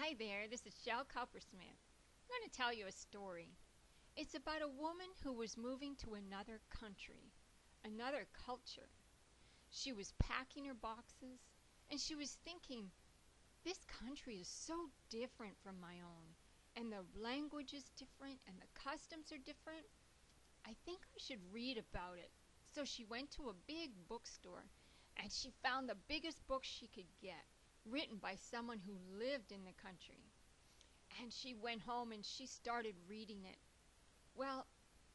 Hi there, this is Shell Coppersmith. I'm going to tell you a story. It's about a woman who was moving to another country, another culture. She was packing her boxes, and she was thinking, this country is so different from my own, and the language is different, and the customs are different. I think I should read about it. So she went to a big bookstore, and she found the biggest book she could get, written by someone who lived in the country. And she went home and she started reading it. Well,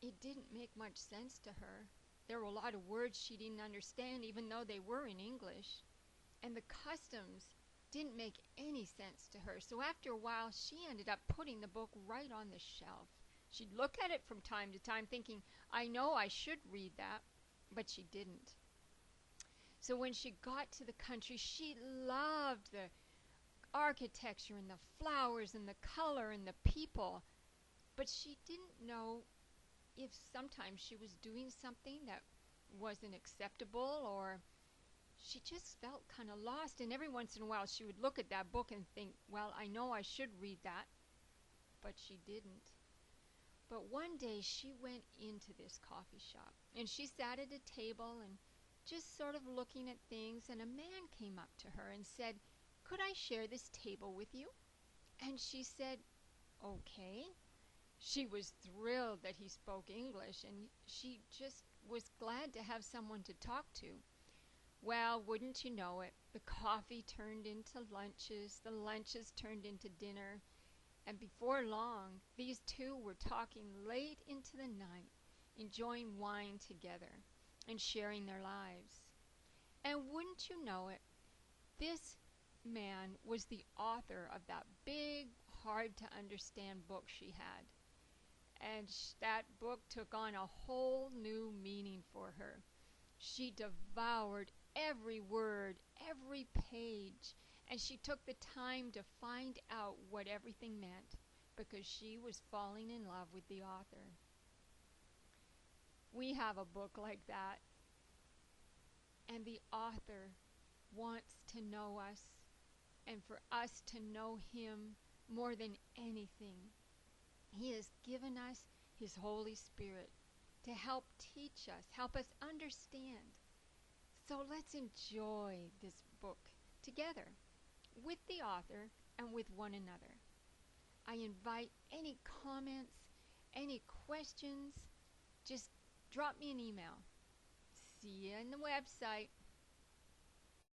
it didn't make much sense to her. There were a lot of words she didn't understand, even though they were in English. And the customs didn't make any sense to her. So after a while, she ended up putting the book right on the shelf. She'd look at it from time to time thinking, I know I should read that, but she didn't. So when she got to the country, she loved the architecture and the flowers and the color and the people. But she didn't know if sometimes she was doing something that wasn't acceptable, or she just felt kind of lost. And every once in a while she would look at that book and think, well, I know I should read that, but she didn't. But one day she went into this coffee shop and she sat at a table and just sort of looking at things, and a man came up to her and said, could I share this table with you? And she said, okay. She was thrilled that he spoke English, and she just was glad to have someone to talk to. Well, wouldn't you know it, the coffee turned into lunches, the lunches turned into dinner, and before long, these two were talking late into the night, enjoying wine together and sharing their lives. And wouldn't you know it, this man was the author of that big, hard-to-understand book she had. And that book took on a whole new meaning for her. She devoured every word, every page, and she took the time to find out what everything meant, because she was falling in love with the author. We have a book like that, and the author wants to know us, and for us to know him more than anything. He has given us his Holy Spirit to help teach us, help us understand. So let's enjoy this book together with the author and with one another. I invite any comments, any questions, just drop me an email. See you on the website.